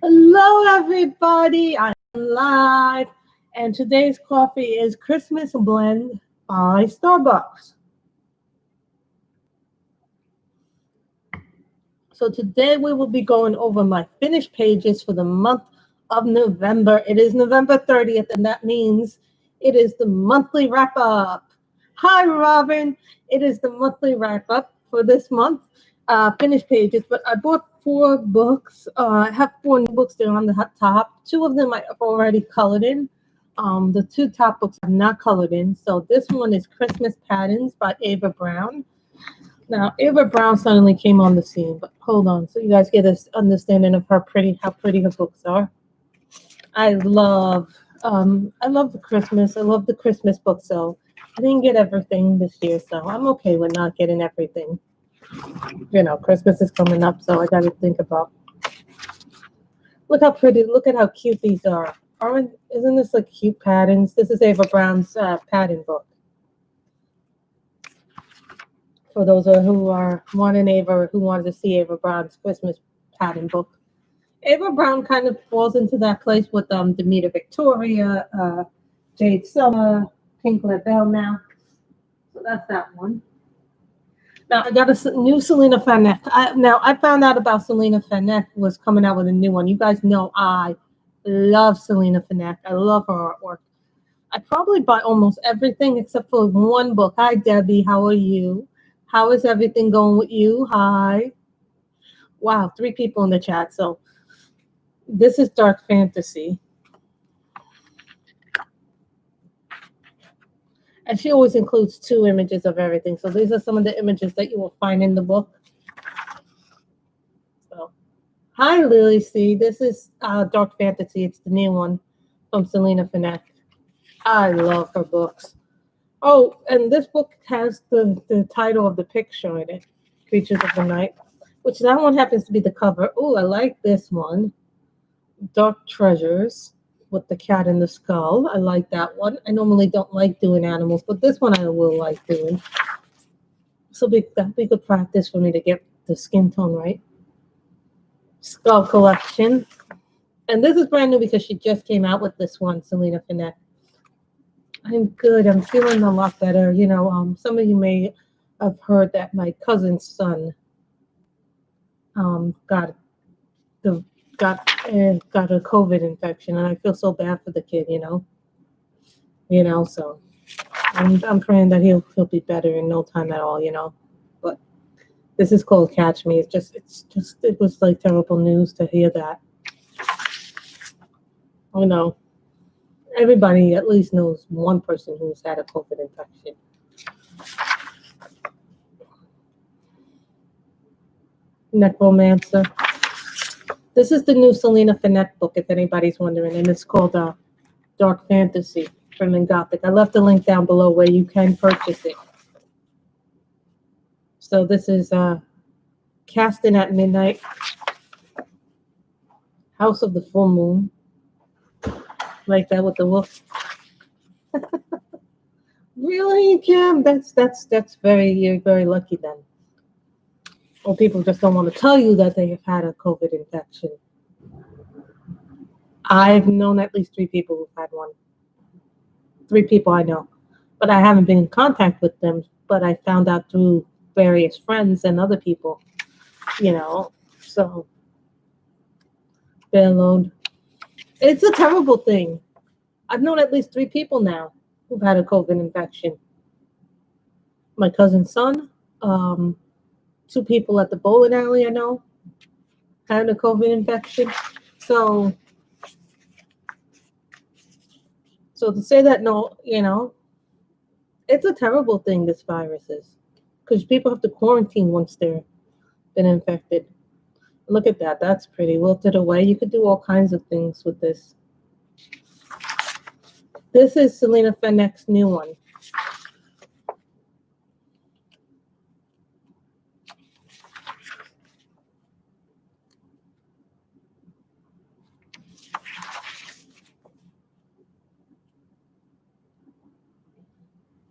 Hello, everybody. I'm live, and today's coffee is Christmas Blend by Starbucks. So today we will be going over my finished pages for the month of November. It is November 30th, and that means it is the monthly wrap-up. Hi, Robin. It is the monthly wrap-up for this month. Finished pages, but I bought 4 books. I have 4 new books there on the top. 2 of them I have already colored in. The 2 top books I'm not colored in. So this one is Christmas Patterns by Ava Browne. Now, Ava Browne suddenly came on the scene, but hold on, so you guys get this understanding of how pretty her books are. I love the Christmas. I love the Christmas book, so I didn't get everything this year, so I'm okay with not getting everything. You know, Christmas is coming up, so I got to think about. Look how pretty. Look at how cute these are. Isn't this like cute patterns? This is Ava Browne's pattern book. For those who are wanting Ava, who wanted to see Ava Browne's Christmas pattern book. Ava Browne kind of falls into that place with Demeter Victoria, Jade Summer, PinkleBelle now. So that's that one. Now, I got a new Selina Fenech. I found out about Selina Fenech was coming out with a new one. You guys know I love Selina Fenech. I love her artwork. I probably buy almost everything except for one book. Hi, Debbie. How are you? How is everything going with you? Hi. Wow, 3 people in the chat. So this is dark fantasy. And she always includes 2 images of everything. So these are some of the images that you will find in the book. So, hi, Lily C. This is Dark Fantasy. It's the new one from Selina Fenech. I love her books. Oh, and this book has the title of the picture in it, Creatures of the Night, which that one happens to be the cover. Oh, I like this one. Dark Treasures with the cat in the skull. I like that one. I normally don't like doing animals, but this one I will like doing. So that'd be good practice for me to get the skin tone right. Skull Collection. And this is brand new because she just came out with this one, Selina Fenech. I'm good. I'm feeling a lot better. You know, some of you may have heard that my cousin's son got a COVID infection, and I feel so bad for the kid. So I'm praying that he'll be better in no time at all. But this is called Catch Me. It was like terrible news to hear that. Everybody at least knows one person who's had a COVID infection. Necromancer. This is the new Selina Fenech book, if anybody's wondering, and it's called Dark Fantasy from Gothic. I left the link down below where you can purchase it. So this is Casting at Midnight, House of the Full Moon, like that with the wolf. Really, Kim? That's you're very lucky then. Or people just don't want to tell you that they have had a COVID infection. I've known at least 3 people who've had one. 3 people I know. But I haven't been in contact with them. But I found out through various friends and other people. So payload. It's a terrible thing. I've known at least 3 people now who've had a COVID infection. My cousin's son, 2 people at the bowling alley I know had a COVID infection. So to say that, no, it's a terrible thing, this virus is, because people have to quarantine once they've been infected. Look at that. That's pretty. Wilted away. You could do all kinds of things with this. This is Selina Fenech's new one.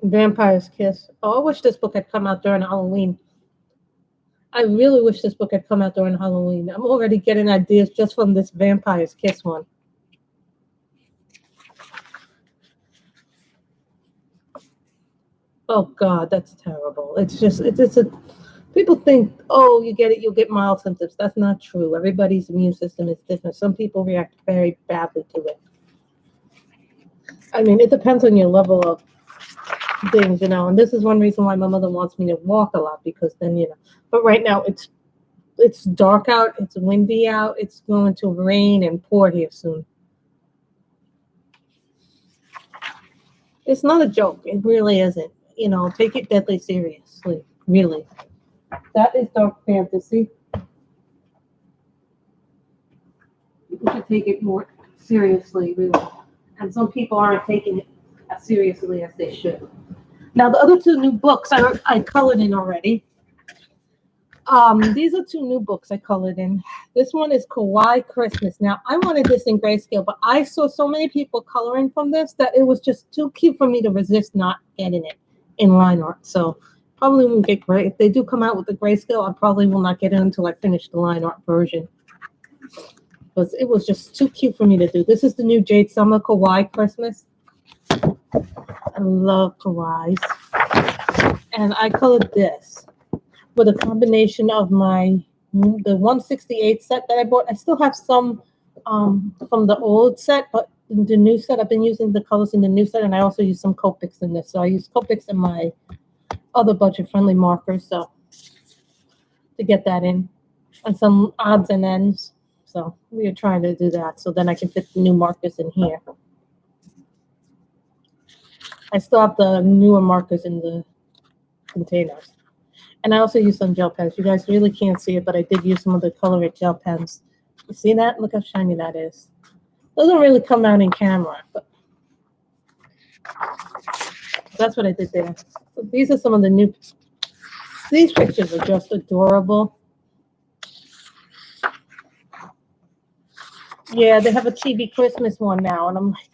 Vampire's Kiss. Oh, I wish this book had come out during Halloween. I really wish this book had come out during Halloween. I'm already getting ideas just from this Vampire's Kiss one. Oh God, that's terrible. It's a people think, oh, you get it, you'll get mild symptoms. That's not true. Everybody's immune system is different. Some people react very badly to it. I mean, it depends on your level of things, and this is one reason why my mother wants me to walk a lot, because then, but right now it's dark out, it's windy out, it's going to rain and pour here soon. It's not a joke. It really isn't. Take it deadly seriously. Really. That is dark fantasy. People should take it more seriously, really. And some people aren't taking it as seriously as they should. Now, the other two new books I colored in already. These are two new books I colored in. This one is Kawaii Christmas. Now, I wanted this in grayscale, but I saw so many people coloring from this that it was just too cute for me to resist not getting it in line art. So probably won't get gray. If they do come out with the grayscale, I probably will not get it until I finish the line art version. Because it was just too cute for me to do. This is the new Jade Summer Kawaii Christmas. I love Kawaiis. And I colored this with a combination of the 168 set that I bought. I still have some from the old set, but in the new set, I've been using the colors in the new set, and I also use some Copics in this. So I use Copics in my other budget-friendly markers, so to get that in, and some odds and ends. So we are trying to do that, so then I can fit the new markers in here. I still have the newer markers in the containers. And I also use some gel pens. You guys really can't see it, but I did use some of the Color It gel pens. You see that? Look how shiny that is. Doesn't really come out in camera, but that's what I did there. So these are some of the new. These pictures are just adorable. Yeah, they have a TV Christmas one now, and I'm like,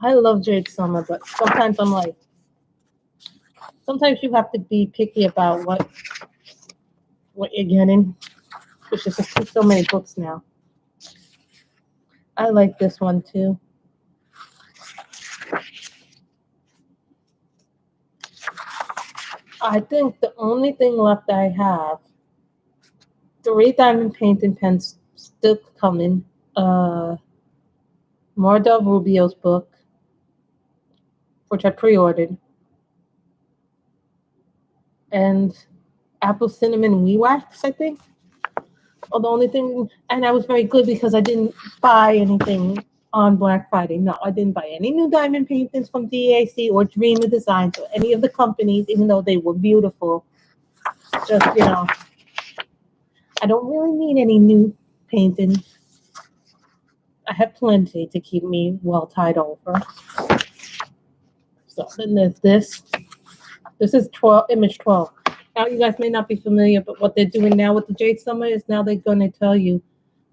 I love Jade Summer, but sometimes I'm like, sometimes you have to be picky about what you're getting. There's just so many books now. I like this one too. I think the only thing left I have, 3 diamond painting pens still coming. Mardell Rubio's book, which I pre-ordered, and Apple Cinnamon Wee Wax, I think. Oh, the only thing, and I was very good because I didn't buy anything on Black Friday. No, I didn't buy any new diamond paintings from DAC or Dreamer Designs or any of the companies, even though they were beautiful. Just, I don't really need any new paintings. I have plenty to keep me well tied over. So then there's this. This is image 12. Now, you guys may not be familiar, but what they're doing now with the Jade Summer is now they're going to tell you,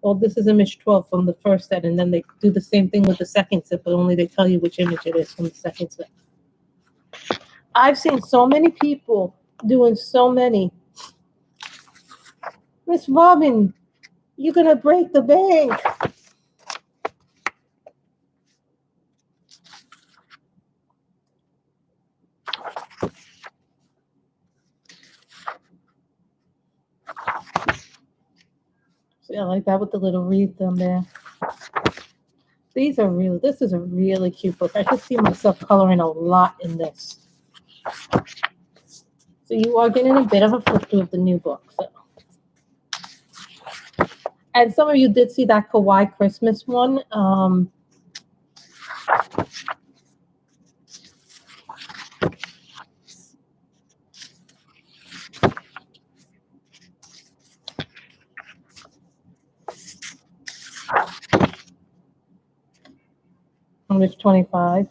well, this is image 12 from the first set, and then they do the same thing with the second set, but only they tell you which image it is from the second set. I've seen so many people doing so many. Miss Robin, you're going to break the bank. See, I like that with the little wreath on there. This is a really cute book. I could see myself coloring a lot in this. So you are getting a bit of a flip through of the new book. So. And some of you did see that Kawaii Christmas one. Image 25.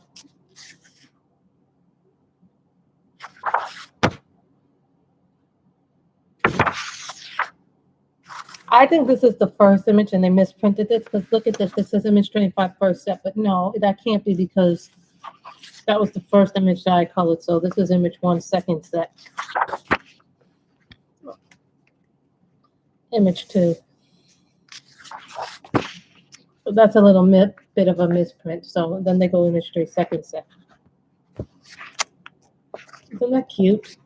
I think this is the first image and they misprinted this because look at this. This is image 25 first set, but no, that can't be because that was the first image that I colored. So this is image 1 second set. image too. So that's a little bit of a misprint. So then they go image 3, second set. Isn't that cute?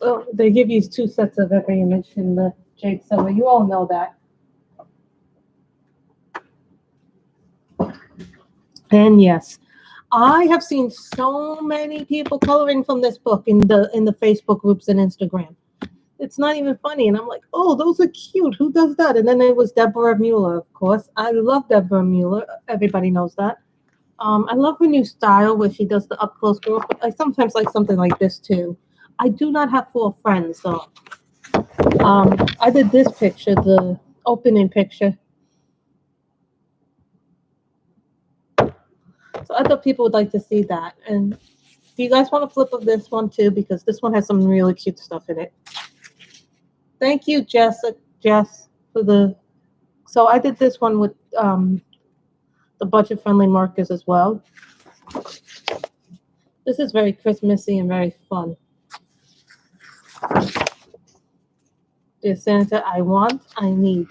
Oh, they give you 2 sets of every image in the Jade Summer. You all know that. And yes, I have seen so many people coloring from this book in the Facebook groups and Instagram. It's not even funny. And I'm like, oh, those are cute. Who does that? And then it was Deborah Muller, of course. I love Deborah Muller. Everybody knows that. I love her new style where she does the up close girl. But I sometimes like something like this too. I do not have 4 friends, so I did this picture, the opening picture. So I thought people would like to see that. And do you guys want a flip of this one too? Because this one has some really cute stuff in it. Thank you, Jess, for the. So I did this one with the budget-friendly markers as well. This is very Christmassy and very fun. Dear Santa, I want, I need.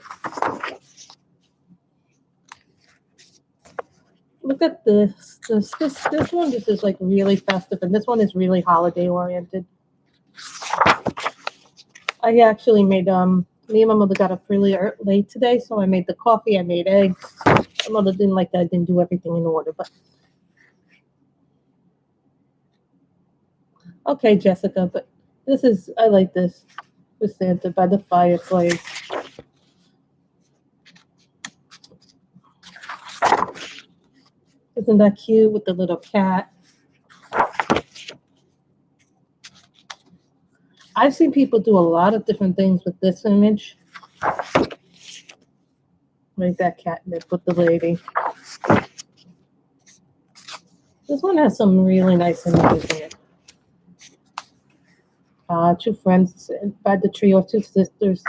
Look at this. This one, this is like really festive, and this one is really holiday oriented. I actually made me and my mother got up really late today, so I made the coffee, I made eggs. My mother didn't like that I didn't do everything in order, but okay, Jessica, but this is, I like this with Santa by the fireplace. Isn't that cute with the little cat? I've seen people do a lot of different things with this image. Like that cat and with the lady. This one has some really nice images in it. 2 friends by the tree or 2 sisters.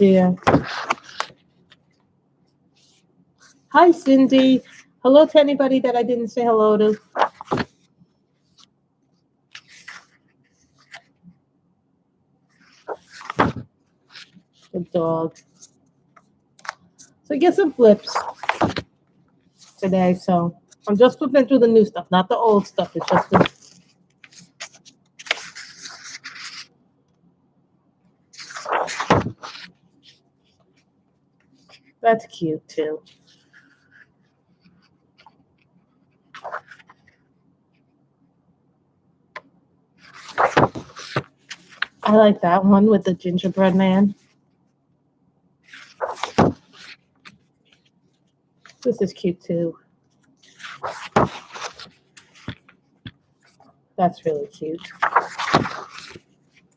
Yeah. Hi, Cindy. Hello to anybody that I didn't say hello to. The dog. So I get some flips today. So I'm just flipping through the new stuff, not the old stuff. It's just the. That's cute too. I like that one with the gingerbread man. This is cute too. That's really cute.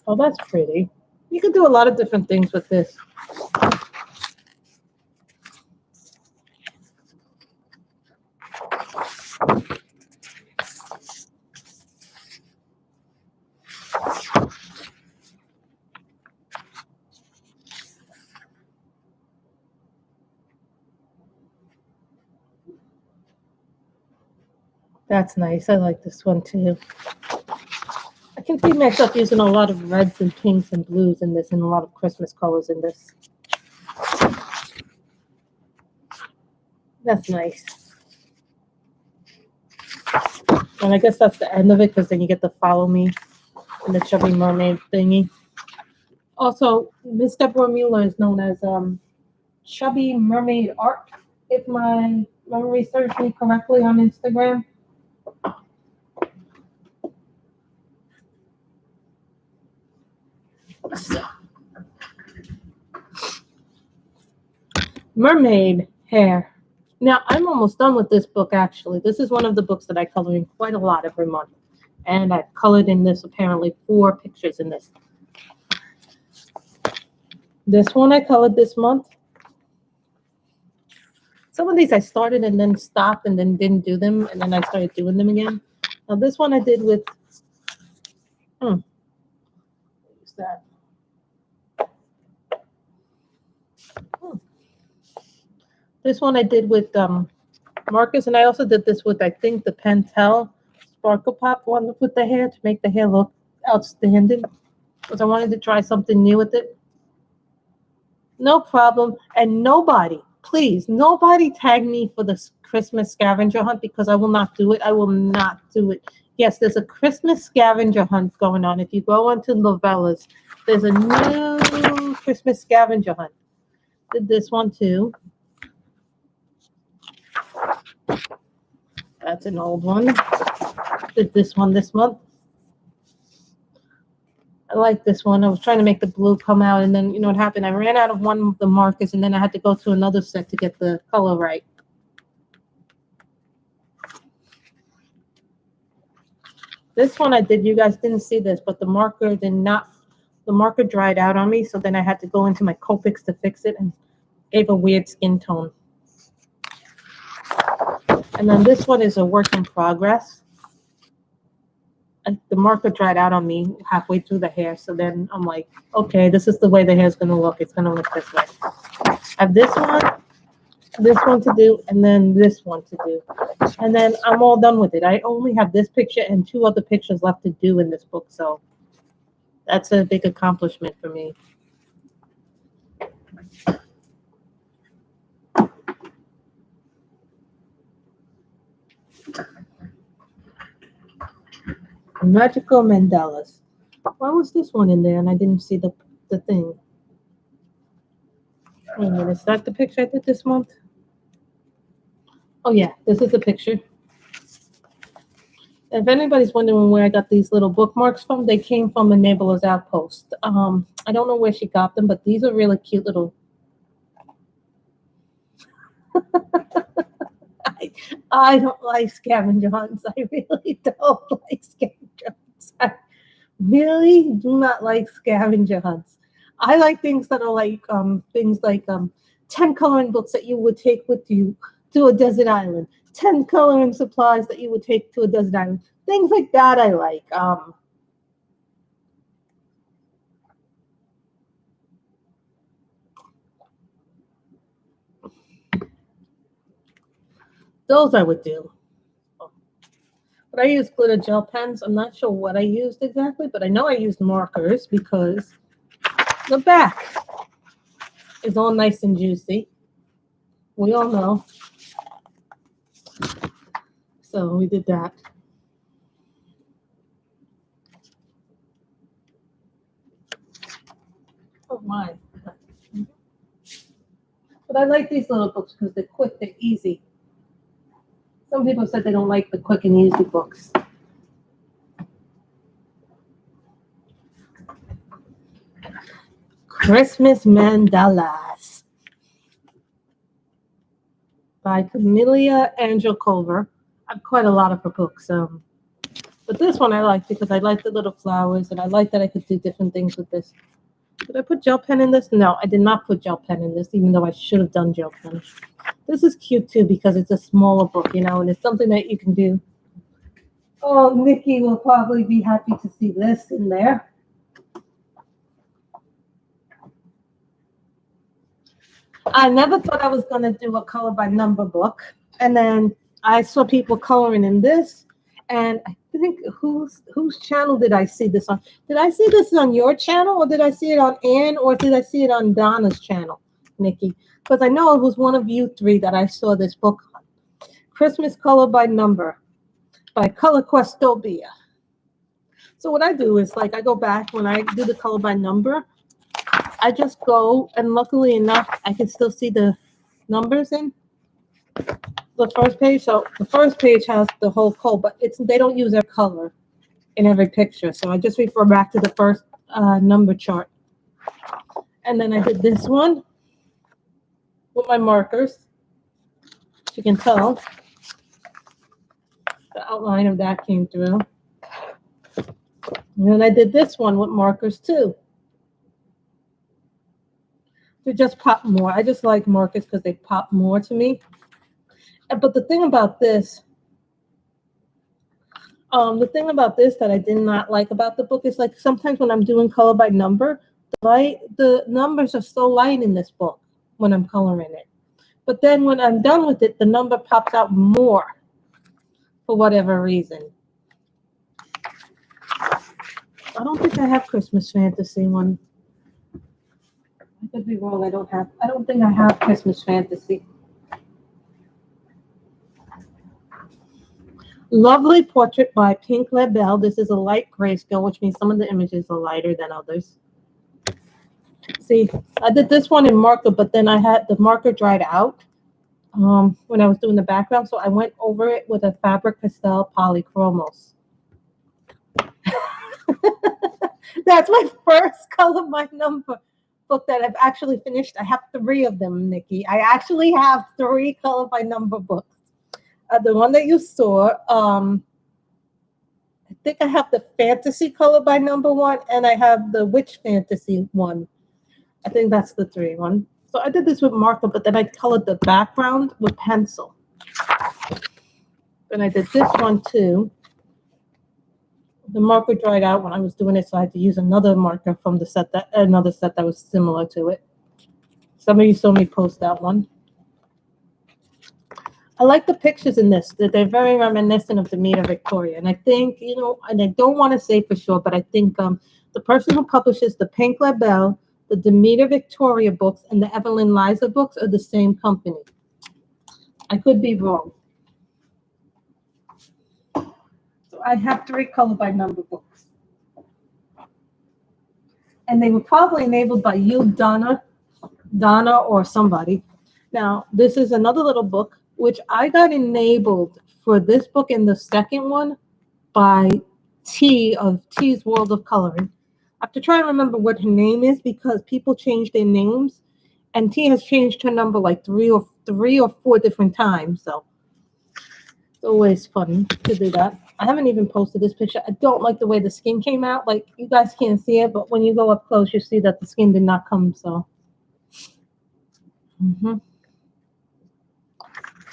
Oh, that's pretty. You can do a lot of different things with this. That's nice. I like this one too. I can see myself using a lot of reds and pinks and blues in this and a lot of Christmas colors in this. That's nice. And I guess that's the end of it because then you get to follow me in the chubby mermaid thingy. Also, Miss Deborah Muller is known as Chubby Mermaid Art, if my memory serves me correctly on Instagram. Mermaid hair. Now, I'm almost done with this book, actually. This is one of the books that I color in quite a lot every month. And I've colored in this, apparently, 4 pictures in this. This one I colored this month. Some of these I started and then stopped and then didn't do them. And then I started doing them again. Now, this one I did with... What's that? This one I did with markers. And I also did this with, I think, the Pentel Sparkle Pop one with the hair to make the hair look outstanding. Because I wanted to try something new with it. No problem. And nobody, please, nobody tag me for this Christmas scavenger hunt because I will not do it. I will not do it. Yes, there's a Christmas scavenger hunt going on. If you go onto novellas, there's a new Christmas scavenger hunt. Did this one too. That's an old one. Did this one this month. I like this one. I was trying to make the blue come out, and then you know what happened? I ran out of one of the markers, and then I had to go to another set to get the color right. This one I did. You guys didn't see this, but the marker did not. The marker dried out on me, so then I had to go into my Copics to fix it, and gave a weird skin tone. And then this one is a work in progress. And the marker dried out on me halfway through the hair, so then I'm like, okay, this is the way the hair is going to look. It's going to look this way. I have this one to do, and then this one to do. And then I'm all done with it. I only have this picture and 2 other pictures left to do in this book, so that's a big accomplishment for me. Magical Mandalas. Why was this one in there and I didn't see the thing? Wait a minute, is that the picture I did this month? Oh yeah, this is the picture. If anybody's wondering where I got these little bookmarks from, they came from a Mandalas outpost. I don't know where she got them, but these are really cute little. I don't like scavenger hunts. I really don't like scavenger hunts. I really do not like scavenger hunts. I like things that are like 10 coloring books that you would take with you to a desert island, 10 coloring supplies that you would take to a desert island. Things like that I like. Those I would do. But I use glitter gel pens. I'm not sure what I used exactly, but I know I used markers because the back is all nice and juicy. We all know. So we did that. Oh my. But I like these little books because they're quick, they're easy. Some people said they don't like the quick and easy books. Christmas Mandalas by Kameliya Angelkova. I have quite a lot of her books. But this one I like because I like the little flowers, and I like that I could do different things with this. Did I put gel pen in this? No, I did not put gel pen in this, even though I should have done gel pen. This is cute too because it's a smaller book, you know, and it's something that you can do. Oh, Nikki will probably be happy to see this in there. I never thought I was going to do a color by number book. And then I saw people coloring in this. And I think whose channel did I see this on? Did I see this on your channel, or did I see it on Ann, or did I see it on Donna's channel, Nikki? Because I know it was one of you 3 that I saw this book on. Christmas Color by Number by Color Questopia. So what I do is, like, I go back when I do the color by number. I just go, and luckily enough, I can still see the numbers in the first page. So the first page has the whole code, but they don't use their color in every picture. So I just refer back to the first number chart. And then I did this one with my markers. As you can tell, the outline of that came through. And then I did this one with markers too. They just pop more. I just like markers because they pop more to me. But the thing about this that I did not like about the book is, like, sometimes when I'm doing color by number, the numbers are so light in this book when I'm coloring it. But then when I'm done with it, the number pops out more for whatever reason. I don't think I have Christmas Fantasy one. I could be wrong. I don't think I have Christmas Fantasy. Lovely portrait by PinkleBelle. This is a light grayscale, which means some of the images are lighter than others. See, I did this one in marker, but then I had the marker dried out when I was doing the background, so I went over it with a Faber-Castell Polychromos. That's my first color by number book that I've actually finished. I have 3 of them, Nikki. I actually have 3 color by number books. The one that you saw, I think I have the fantasy color by number one, and I have the witch fantasy one. I think that's the 3 one. So I did this with marker, but then I colored the background with pencil. And I did this one too. The marker dried out when I was doing it, so I had to use another marker from the set another set that was similar to it. Some of you saw me post that one. I like the pictures in this. They're very reminiscent of Demeter Victoria. And I think, and I don't want to say for sure, but I think the person who publishes the PinkleBelle, the Demeter Victoria books, and the Evlyn Liza books are the same company. I could be wrong. So I have 3 color by number books. And they were probably enabled by you, Donna, or somebody. Now, this is another little book, which I got enabled for this book and the second one by T of T's World of Coloring. I have to try and remember what her name is because people change their names, and T has changed her number like three or 4 different times. So it's always fun to do that. I haven't even posted this picture. I don't like the way the skin came out. Like, you guys can't see it, but when you go up close, you see that the skin did not come. So.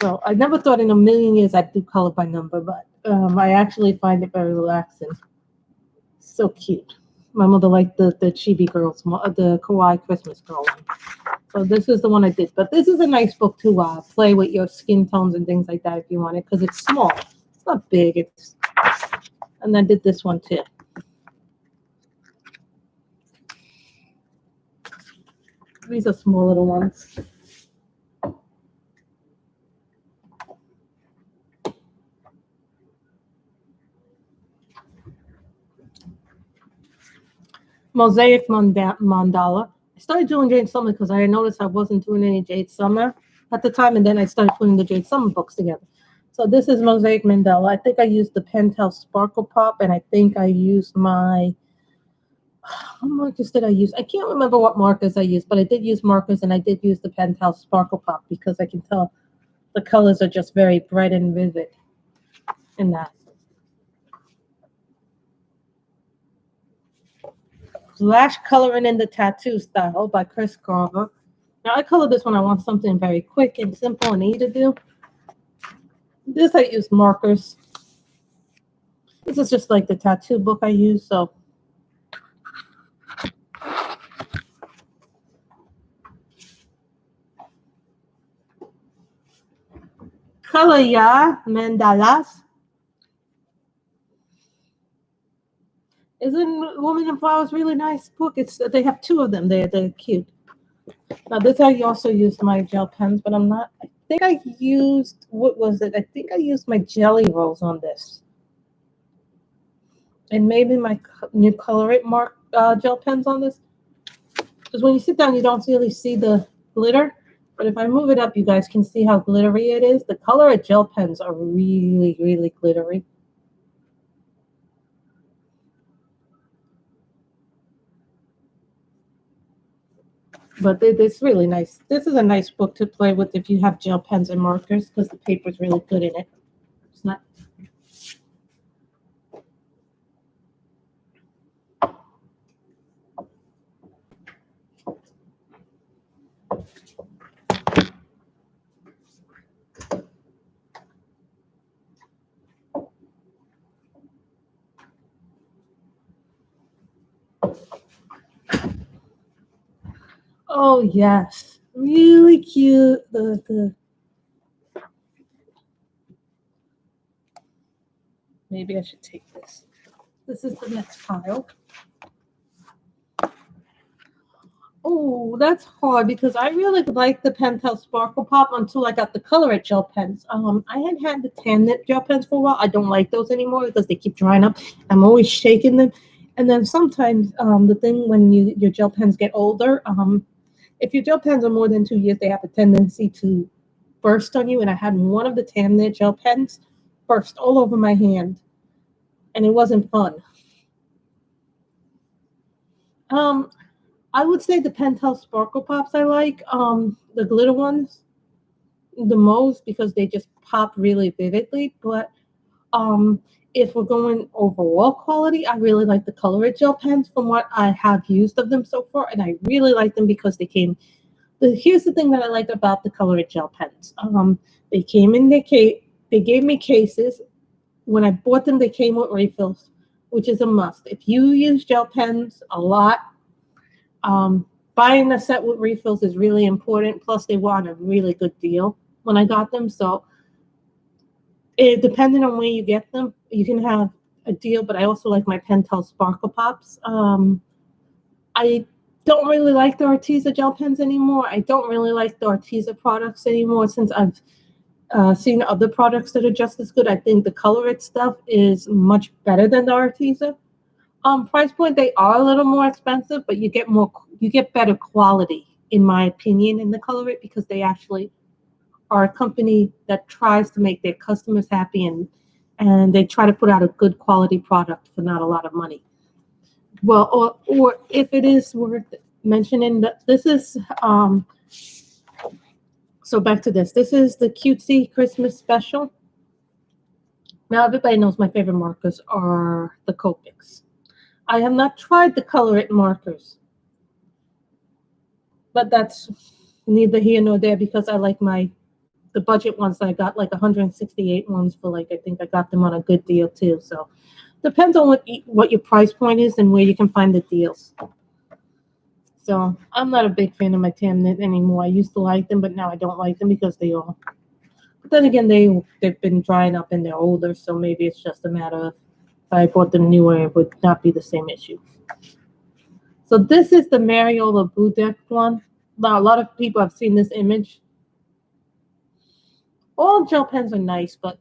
So I never thought in a million years I'd do color by number, but I actually find it very relaxing. So cute. My mother liked the chibi girls, the Kawaii Christmas girl one. So this is the one I did. But this is a nice book to play with your skin tones and things like that if you want it, because it's small. It's not big. And I did this one too. These are small little ones. Mosaic Mandala. I started doing Jade Summer because I noticed I wasn't doing any Jade Summer at the time, and then I started putting the Jade Summer books together. So this is Mosaic Mandala. I think I used the Penthouse Sparkle Pop, and I think I used what markers did I use? I can't remember what markers I used, but I did use markers, and I did use the Penthouse Sparkle Pop because I can tell the colors are just very bright and vivid in that. Flash Coloring in the Tattoo Style by Chris Garver. Now, I colored this one. I want something very quick and simple and easy to do. This I use markers. This is just like the tattoo book I use, so. Kameliya, Mandalas. Isn't Woman in Flowers really nice book? They have 2 of them. They're cute. Now this I also used my gel pens, but I'm not. I think I used I think I used my Jelly Rolls on this, and maybe my new Color It gel pens on this. Because when you sit down, you don't really see the glitter. But if I move it up, you guys can see how glittery it is. The Color It gel pens are really, really glittery. But it's really nice. This is a nice book to play with if you have gel pens and markers because the paper is really good in it. It's not. Oh, yes. really cute. Maybe I should take this. This is the next pile. Oh, that's hard because I really like the Pentel Sparkle Pop until I got the Color It gel pens. I had the Tan Knit gel pens for a while. I don't like those anymore because they keep drying up. I'm always shaking them. And then sometimes the thing when your gel pens get older, if your gel pens are more than 2 years, they have a tendency to burst on you. And I had one of the Tan Knit gel pens burst all over my hand. And it wasn't fun. I would say the Pentel Sparkle Pops I like, the glitter ones the most because they just pop really vividly. But if we're going overall quality, I really like the Color It gel pens from what I have used of them so far, and I really like them because they came. Here's the thing that I like about the Color It gel pens. They came in their case. They gave me cases. When I bought them, they came with refills, which is a must. If you use gel pens a lot, buying a set with refills is really important. Plus, they were on a really good deal when I got them. So, depending on where you get them, you can have a deal. But I also like my Pentel Sparkle Pops. I don't really like the Arteza gel pens anymore. I don't really like the Arteza products anymore since I've seen other products that are just as good. I think the Color It stuff is much better than the Arteza. Price point, they are a little more expensive, but you get better quality, in my opinion, in the Color It because they actually are a company that tries to make their customers happy and they try to put out a good quality product for not a lot of money. Well, or if it is worth mentioning, this is so back to this. This is the Cutesy Christmas Special. Now everybody knows my favorite markers are the Copics. I have not tried the Color It markers, but that's neither here nor there because I like the budget ones that I got, like 168 ones for I think I got them on a good deal too. So depends on what your price point is and where you can find the deals. So I'm not a big fan of my Tan Knit anymore. I used to like them, but now I don't like them because they all. But then again, they've been drying up and they're older, so maybe it's just a matter of if I bought them newer, it would not be the same issue. So this is the Mariola Budek one. Now, a lot of people have seen this image. All gel pens are nice, but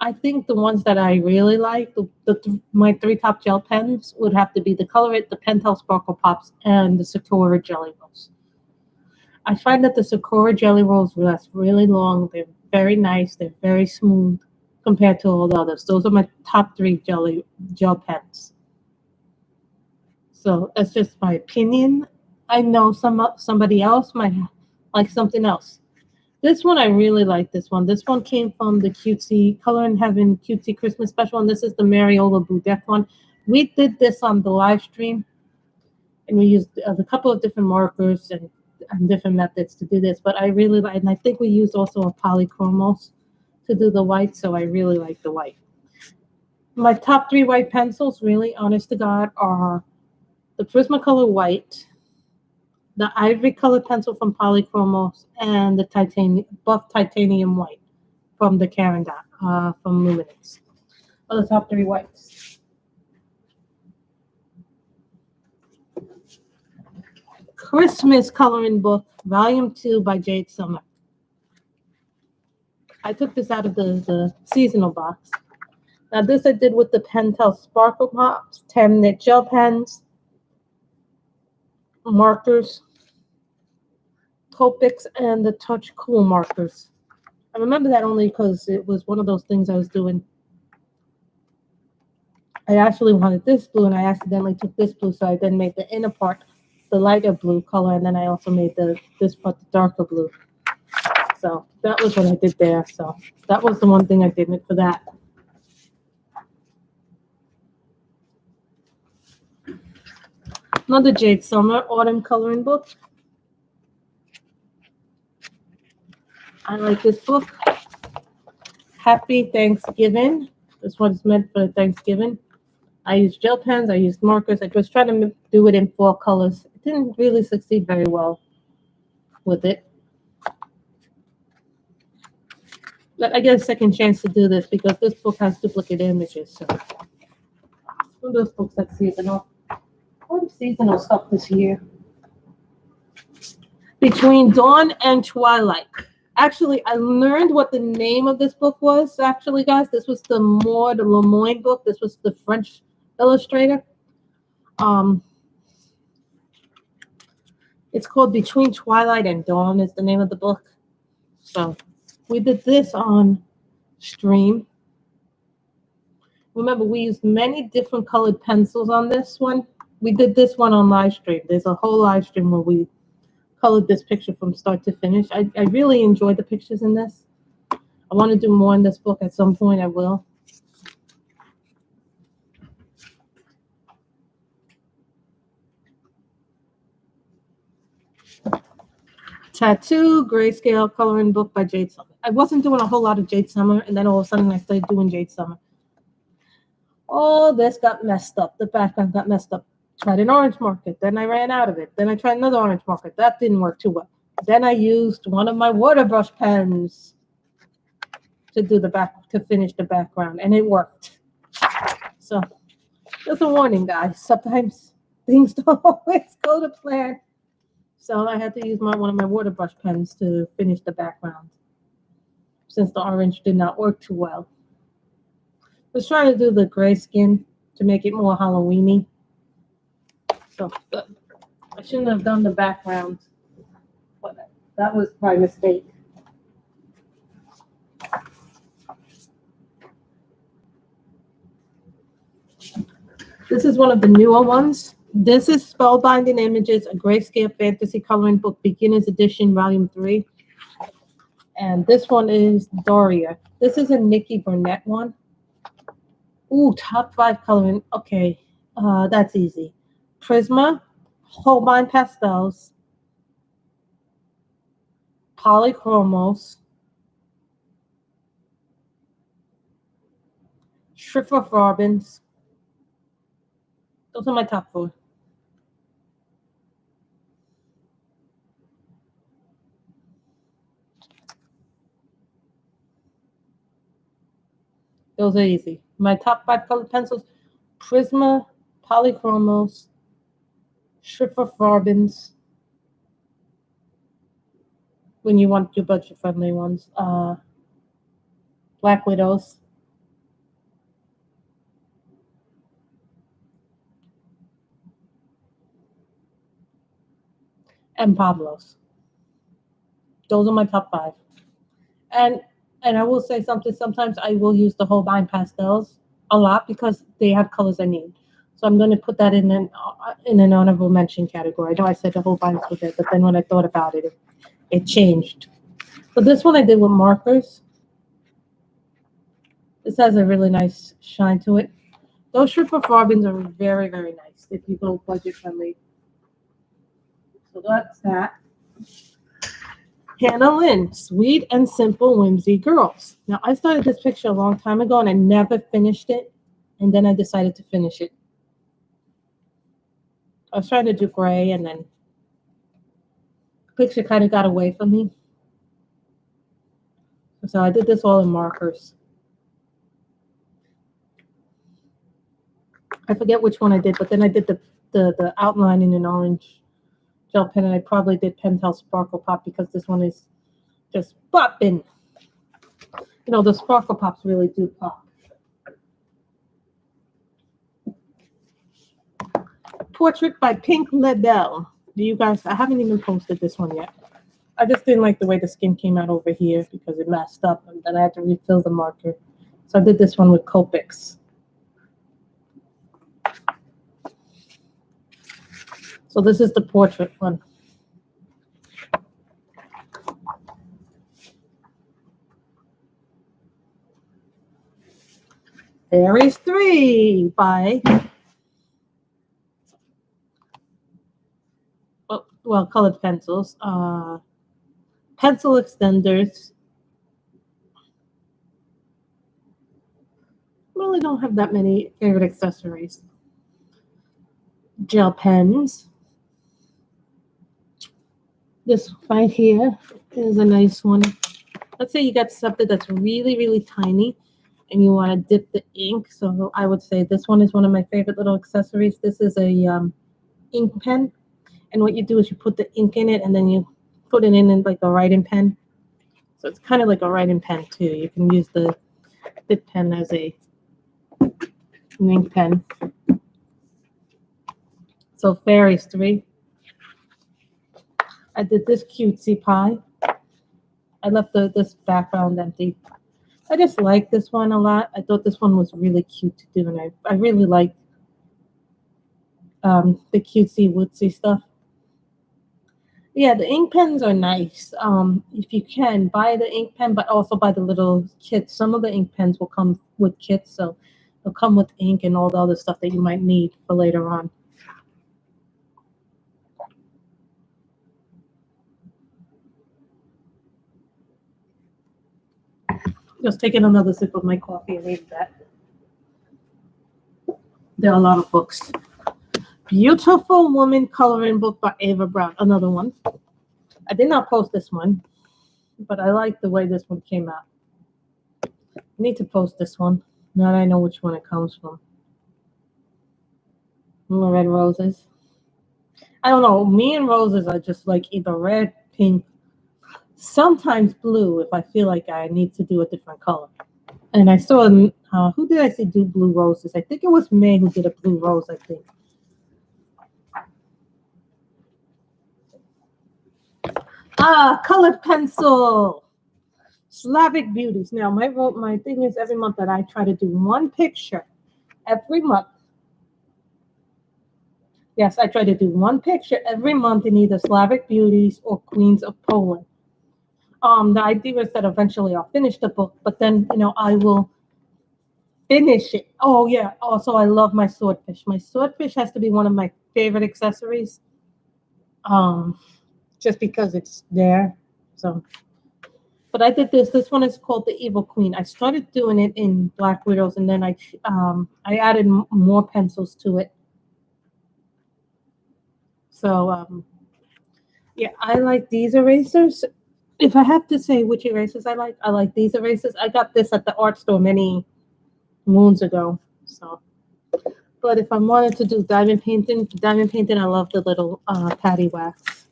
I think the ones that I really like, my 3 top gel pens would have to be the Color It, the Pentel Sparkle Pops, and the Sakura Jelly Rolls. I find that the Sakura Jelly Rolls last really long. They're very nice. They're very smooth compared to all the others. Those are my top 3 gel pens. So that's just my opinion. I know somebody else might like something else. This one, I really like this one. This one came from the Cutesy Color in Heaven Cutesy Christmas Special, and this is the Mariola Budek one. We did this on the live stream, and we used a couple of different markers and different methods to do this, but I really like, and I think we used also a polychromos to do the white, so I really like the white. My top 3 white pencils, really, honest to God, are the Prismacolor White, the Ivory Color pencil from Polychromos, and the Buff Titanium White from the Karen Dot from Luminance. Are the top 3 whites. Christmas Coloring Book, Volume 2 by Jade Summer. I took this out of the seasonal box. Now this I did with the Pentel Sparkle Pops, Tan Knit gel pens, markers, Copics, and the Touch Cool markers. I remember that only because it was one of those things I was doing. I actually wanted this blue, and I accidentally took this blue, so I then made the inner part the lighter blue color, and then I also made this part the darker blue. So that was what I did there. So that was the one thing I did for that. Another Jade Summer Autumn Coloring Book. I like this book. Happy Thanksgiving. This one's meant for Thanksgiving. I used gel pens. I used markers. I was trying to do it in 4 colors. It didn't really succeed very well. with it. But I get a second chance to do this because this book has duplicate images. So one of those books that's seasonal. What seasonal stuff this year? Between Dawn and Twilight. Actually, I learned what the name of this book was. Actually, guys, this was the Lemoyne book. This was the French illustrator. It's called Between Twilight and Dawn is the name of the book. So we did this on stream. Remember, we used many different colored pencils on this one. We did this one on live stream. There's a whole live stream where we colored this picture from start to finish. I really enjoyed the pictures in this. I want to do more in this book at some point. I will. Tattoo, grayscale coloring book by Jade Summer. I wasn't doing a whole lot of Jade Summer, and then all of a sudden I started doing Jade Summer. All this got messed up. The background got messed up. Tried an orange marker, then I ran out of it. Then I tried another orange marker. That didn't work too well. Then I used one of my water brush pens to do to finish the background, and it worked. So just a warning, guys. Sometimes things don't always go to plan. So I had to use one of my water brush pens to finish the background since the orange did not work too well. I was trying to do the gray skin to make it more Halloween-y. So I shouldn't have done the background. But that was my mistake. This is one of the newer ones. This is Spellbinding Images, a grayscale fantasy coloring book, beginner's edition, volume 3. And this one is Doria. This is a Nikki Burnett one. Ooh, top 5 coloring. Okay, that's easy. Prisma, Holbein Pastels, Polychromos, Schriftfarbens. Those are my top 4. Those are easy. My top 5 colored pencils: Prisma, Polychromos, Schriftfarbens. When you want your budget-friendly ones, Black Widows, and Pablos. Those are my top 5. And I will say something. Sometimes I will use the Holbein pastels a lot because they have colors I need. So I'm going to put that in an honorable mention category. I know I said the Holbeins were there, but then when I thought about it, it changed. So this one I did with markers. This has a really nice shine to it. Those Schriftfarbens are very, very nice if you go budget friendly. So that's that. Hannah Lynn, Sweet and Simple Whimsy Girls. Now, I started this picture a long time ago, and I never finished it. And then I decided to finish it. I was trying to do gray, and then the picture kind of got away from me. So I did this all in markers. I forget which one I did, but then I did the outline in an orange gel pen, and I probably did Pentel Sparkle Pop because this one is just popping. You know, the Sparkle Pops really do pop. Portrait by PinkleBelle. Do you guys, I haven't even posted this one yet. I just didn't like the way the skin came out over here because it messed up, and then I had to refill the marker. So I did this one with Copics. So this is the portrait one. Aries 3 by, well, colored pencils, pencil extenders. Really don't have that many favorite accessories. Gel pens. This right here is a nice one. Let's say you got something that's really, really tiny and you want to dip the ink. So I would say this one is one of my favorite little accessories. This is a ink pen. And what you do is you put the ink in it and then you put it in like a writing pen. So it's kind of like a writing pen too. You can use the bit pen as an ink pen. So fairies 3. I did this cutesy pie. I left this background empty. I just like this one a lot. I thought this one was really cute to do, and I really like the cutesy wootsy stuff. Yeah, the ink pens are nice. If you can, buy the ink pen, but also buy the little kits. Some of the ink pens will come with kits, so they'll come with ink and all the other stuff that you might need for later on. Just taking another sip of my coffee and read that. There are a lot of books. Beautiful Woman Coloring Book by Ava Browne. Another one. I did not post this one, but I like the way this one came out. I need to post this one. Now that I know which one it comes from. Red roses. I don't know. Me and roses are just like either red, pink, sometimes blue if I feel like I need to do a different color. And I saw, who did I see do blue roses? I think it was May who did a blue rose, I think. Colored pencil. Slavic Beauties. Now, my thing is every month that I try to do one picture every month. Yes, I try to do one picture every month in either Slavic Beauties or Queens of Poland. The idea is that eventually I'll finish the book, but then, I will finish it. Oh, yeah. Also, I love my swordfish. My swordfish has to be one of my favorite accessories. Just because it's there. So, but I did this. This one is called the Evil Queen. I started doing it in Black Widows, and then I added more pencils to it. So, yeah, I like these erasers. If I have to say which erasers I like these erasers. I got this at the art store many moons ago. So, but if I wanted to do diamond painting, I love the little patty wax.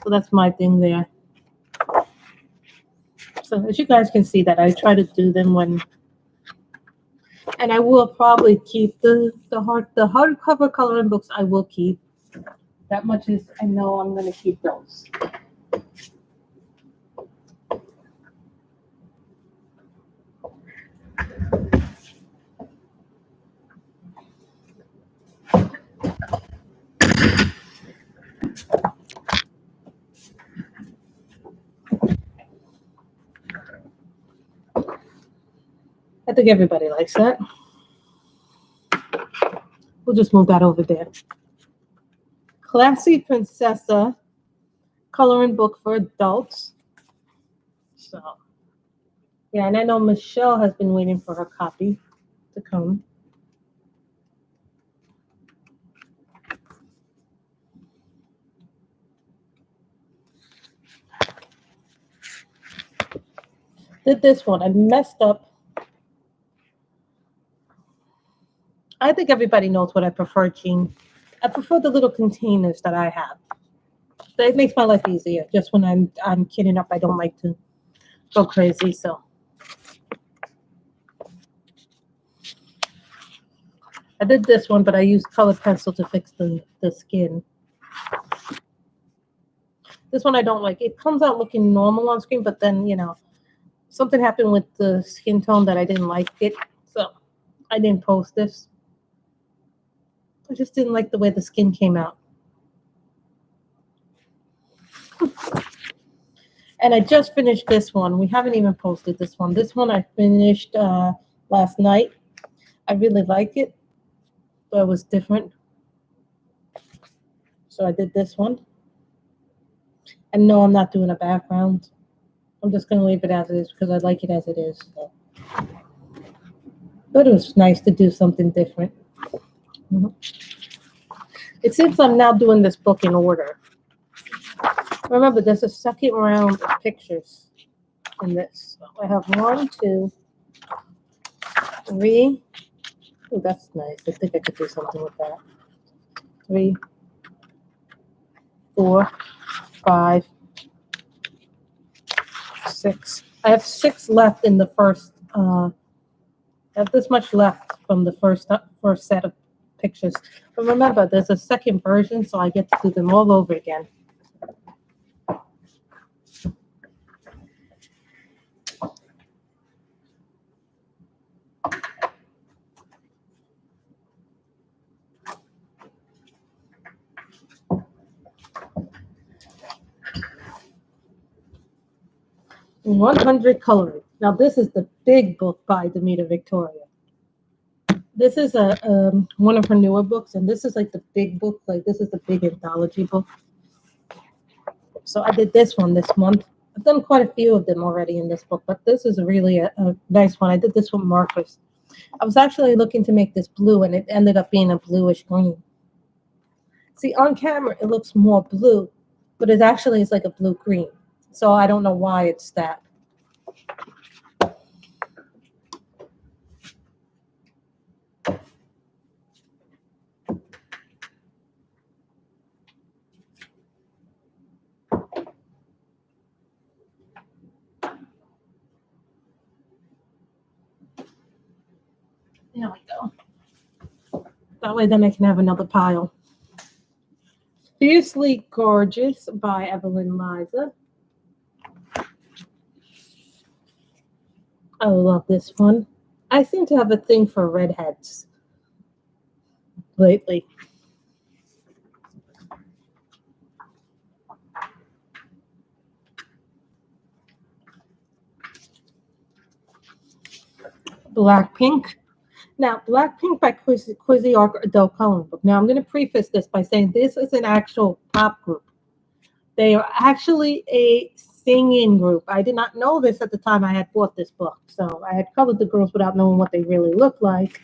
So that's my thing there. So as you guys can see that I try to do them when, and I will probably keep the hardcover coloring books. I will keep. That much is I know I'm going to keep those. I think everybody likes that. We'll just move that over there. Classy Princessa coloring book for adults. So, yeah, and I know Michelle has been waiting for her copy to come. Did this one. I messed up. I think everybody knows what I prefer, Jean. I prefer the little containers that I have. It makes my life easier. Just when I'm kidding up, I don't like to go crazy. So I did this one, but I used colored pencil to fix the skin. This one I don't like. It comes out looking normal on screen, but then, something happened with the skin tone that I didn't like it. So I didn't post this. I just didn't like the way the skin came out. And I just finished this one. We haven't even posted this one. This one I finished last night. I really like it, but it was different. So I did this one. And no, I'm not doing a background. I'm just going to leave it as it is because I like it as it is. So. But it was nice to do something different. Mm-hmm. It seems I'm now doing this book in order. Remember, there's a second round of pictures in this. So I have 1, 2, 3. Oh, that's nice. I think I could do something with that. 3, 4, 5, 6. I have 6 left in the first. I have this much left from the first set of pictures. But remember, there's a second version, so I get to do them all over again. "100 Coloring." Now, this is the big book by Demeter Victoria. This is one of her newer books, and this is like the big book. Like, this is the big anthology book. So I did this one this month. I've done quite a few of them already in this book, but this is really a nice one. I did this with markers. I was actually looking to make this blue, and it ended up being a bluish green. See, on camera, it looks more blue, but it actually is like a blue-green. So I don't know why it's that. There we go. That way then I can have another pile. "Fiercely Gorgeous" by Evlyn Liza. I love this one. I seem to have a thing for redheads lately. Blackpink. Now, Blackpink by Quizzy Adult Coloring Book. Now, I'm going to preface this by saying this is an actual pop group. They are actually a singing group. I did not know this at the time I had bought this book. So I had colored the girls without knowing what they really looked like.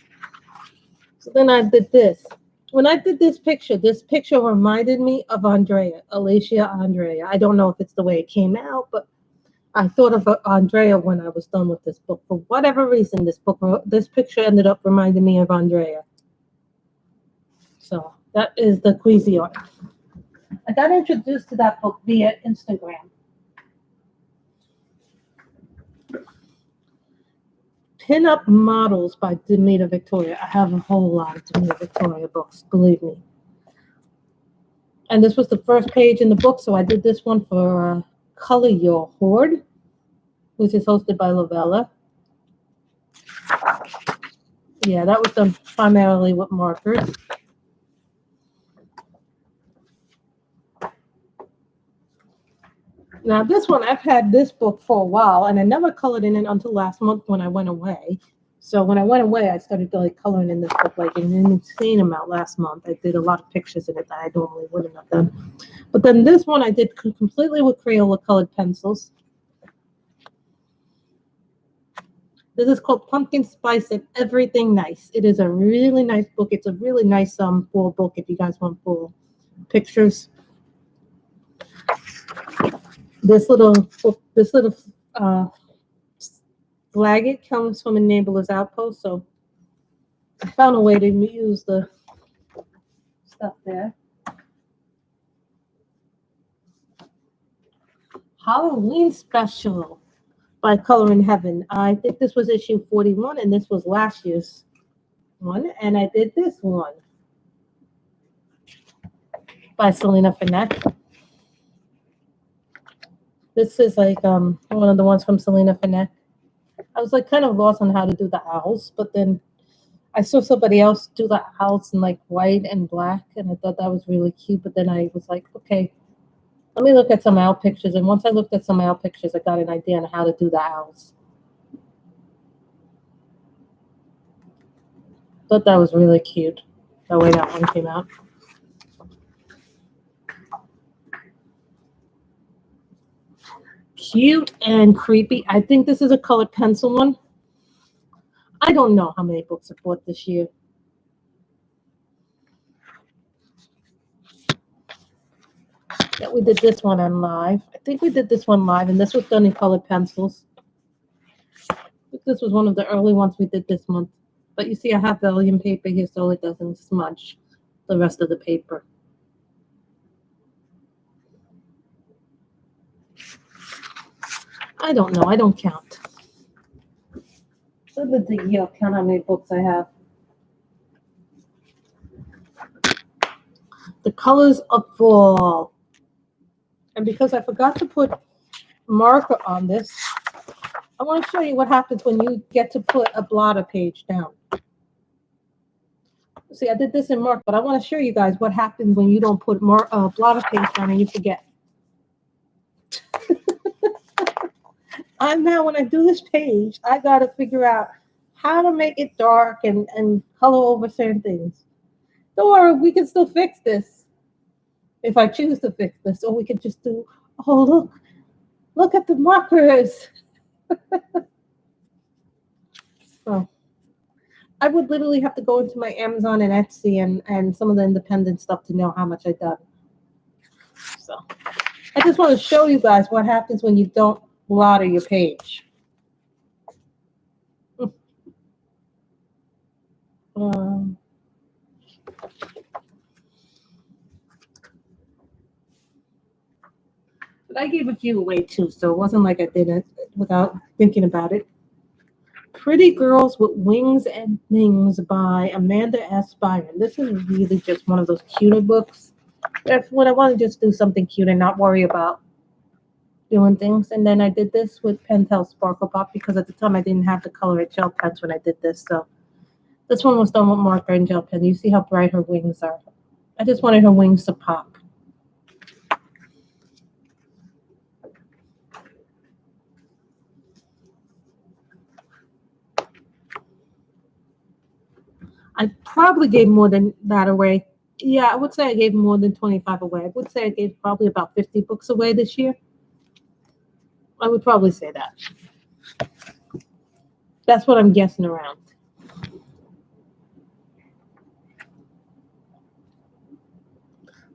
So then I did this. When I did this picture reminded me of Andrea, Alicia Andrea. I don't know if it's the way it came out, but I thought of Andrea when I was done with this book. For whatever reason, this picture ended up reminding me of Andrea. So that is the Queasy art. I got introduced to that book via Instagram. Pin-Up Models by Demeter Victoria. I have a whole lot of Demeter Victoria books, believe me. And this was the first page in the book, so I did this one for Color Your Horde, which is hosted by Lavella. Yeah, that was done primarily with markers. Now, this one, I've had this book for a while, and I never colored in it until last month when I went away. So when I went away, I started coloring in this book like an insane amount last month. I did a lot of pictures in it that I normally wouldn't have done. But then this one I did completely with Crayola colored pencils. This is called Pumpkin Spice and Everything Nice. It is a really nice book. It's a really nice fall book if you guys want full pictures. This little flaget comes from Mandalas Outpost, so I found a way to use the stuff there. Halloween Special by Color in Heaven. I think this was issue 41, and this was last year's one, and I did this one by Selina Fenech. This is like one of the ones from Selina Fenech. I was like kind of lost on how to do the owls, but then I saw somebody else do the owls in like white and black, and I thought that was really cute. But then I was like, okay, let me look at some owl pictures. And once I looked at some owl pictures, I got an idea on how to do the owls. Thought that was really cute, the way that one came out. Cute and creepy. I think this is a colored pencil one. I don't know how many books I bought this year. Yeah, we did this one on live. I think we did this one live, and this was done in colored pencils. This was one of the early ones we did this month. But you see, I have vellum paper here so it doesn't smudge the rest of the paper. I don't know. I don't count. So I'll count how many books I have. The colors of fall. And because I forgot to put marker on this, I want to show you what happens when you get to put a blotter page down. See, I did this in mark, but I want to show you guys what happens when you don't put blotter page down and you forget. Now, when I do this page, I got to figure out how to make it dark and color over certain things. Don't worry, we can still fix this if I choose to fix this. Or we could just do, oh, look at the markers. So I would literally have to go into my Amazon and Etsy and some of the independent stuff to know how much I've done. So I just want to show you guys what happens when you don't blotter your page. But I gave a few away too, so it wasn't like I did it without thinking about it. Pretty Girls with Wings and Things by Amanda S. Byron. This is really just one of those cuter books. That's when I want to just do something cute and not worry about doing things. And then I did this with Pentel Sparkle Pop because at the time I didn't have the color at gel pens when I did this. So this one was done with marker and gel pen. You see how bright her wings are. I just wanted her wings to pop. I probably gave more than that away. Yeah, I would say I gave more than 25 away. I would say I gave probably about 50 books away this year. I would probably say that. That's what I'm guessing around.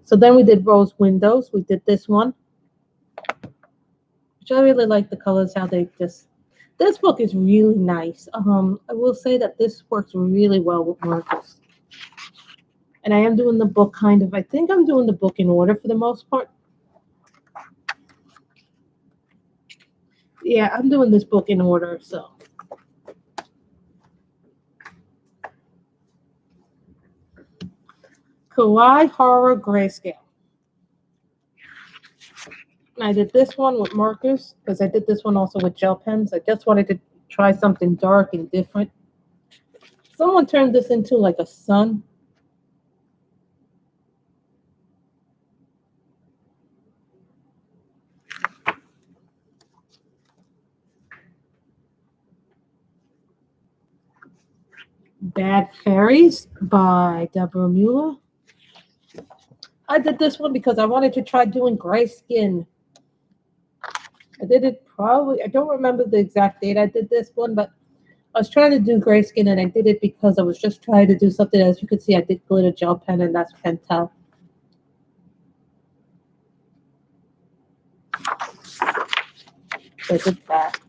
So then we did Rose Windows. We did this one, which I really like the colors, how they just... This book is really nice. I will say that this works really well with markers. And I am doing the book I think I'm doing the book in order for the most part. Yeah, I'm doing this book in order, so. Kawaii Horror Grayscale. And I did this one with markers because I did this one also with gel pens. I just wanted to try something dark and different. Someone turned this into like a sun. Bad Fairies by Deborah Muller. I did this one because I wanted to try doing gray skin. I did it probably, I don't remember the exact date I did this one, but I was trying to do gray skin and I did it because I was just trying to do something. As you can see, I did glitter gel pen and that's Pentel. So I did that.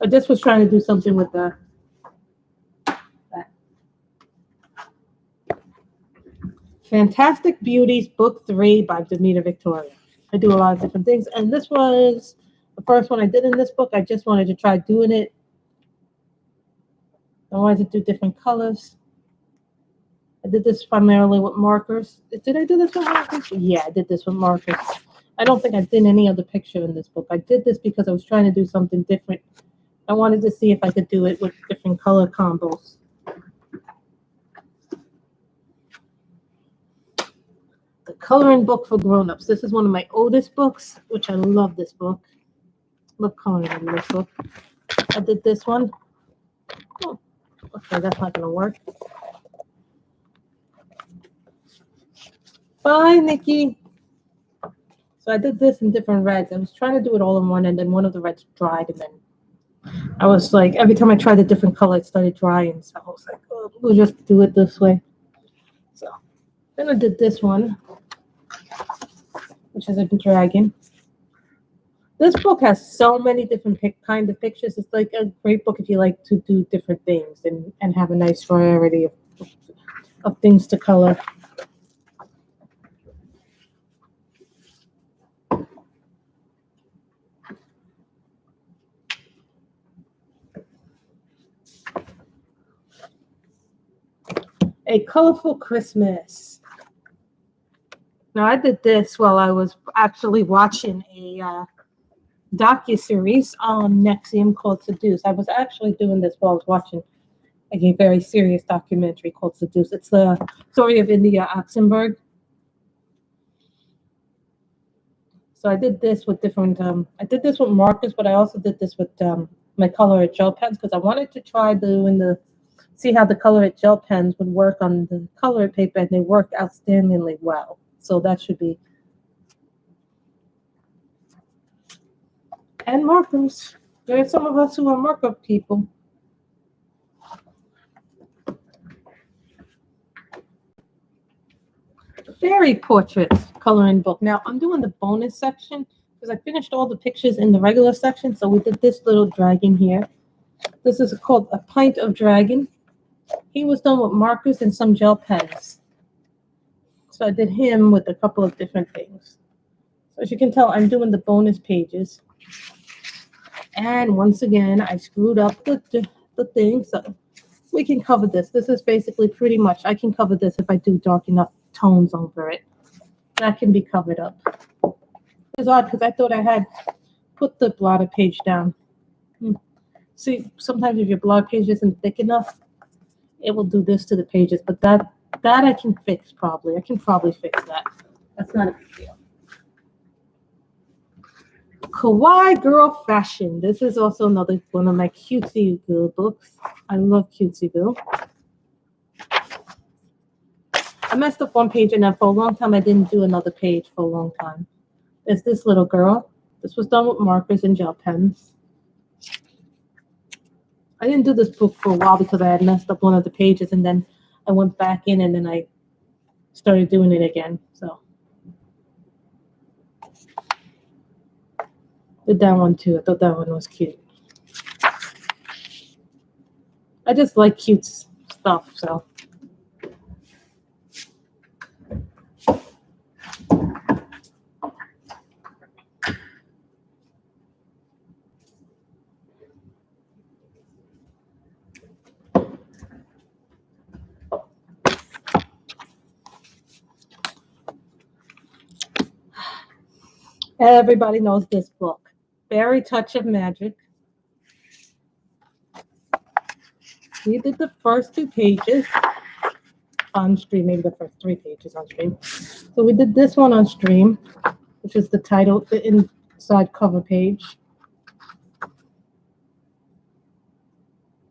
I just was trying to do something with that. Fantastic Beauties, Book 3 by Demeter Victoria. I do a lot of different things. And this was the first one I did in this book. I just wanted to try doing it. I wanted to do different colors. I did this primarily with markers. Did I do this with markers? Yeah, I did this with markers. I don't think I did any other picture in this book. I did this because I was trying to do something different. I wanted to see if I could do it with different color combos. The Coloring Book for Grown-Ups. This is one of my oldest books, which I love this book. Love coloring in this book. I did this one. Oh, okay, that's not going to work. Bye, Nikki. So I did this in different reds. I was trying to do it all in one, and then one of the reds dried, and then I was like, every time I tried a different color, it started drying. So I was like, oh, we'll just do it this way. So then I did this one. which is a dragon. This book has so many different kind of pictures. It's like a great book if you like to do different things and have a nice variety of things to color. A Colorful Christmas. Now, I did this while I was actually watching a docuseries on Nexium called Seduce. I was actually doing this while I was watching a very serious documentary called Seduce. It's the story of India Oxenberg. So I did this with different, I did this with markers, but I also did this with my color at gel pens because I wanted to try see how the color at gel pens would work on the color paper, and they worked outstandingly well. So that should be. And markers. There are some of us who are marker people. Fairy portraits coloring book. Now I'm doing the bonus section because I finished all the pictures in the regular section. So we did this little dragon here. This is called A Pint of Dragon. He was done with markers and some gel pens. So I did him with a couple of different things. So as you can tell, I'm doing the bonus pages. And once again, I screwed up the thing. So we can cover this. This is basically pretty much, I can cover this if I do dark enough tones over it. That can be covered up. It was odd because I thought I had put the blotter page down. See, sometimes if your blog page isn't thick enough, it will do this to the pages. But that I can fix probably. I can probably fix that. That's not a big deal. Kawaii Girl Fashion. This is also another one of my cutesy girl books. I love cutesy girl. I messed up one page, and then for a long time I didn't do another page for a long time. There's this little girl. This was done with markers and gel pens. I didn't do this book for a while because I had messed up one of the pages, and then I went back in and then I started doing it again. So did that one too. I thought that one was cute. I just like cute stuff, so. Everybody knows this book. Fairy Touch of Magic. We did the first 2 pages on stream, maybe the first 3 pages on stream. So we did this one on stream, which is the title, the inside cover page.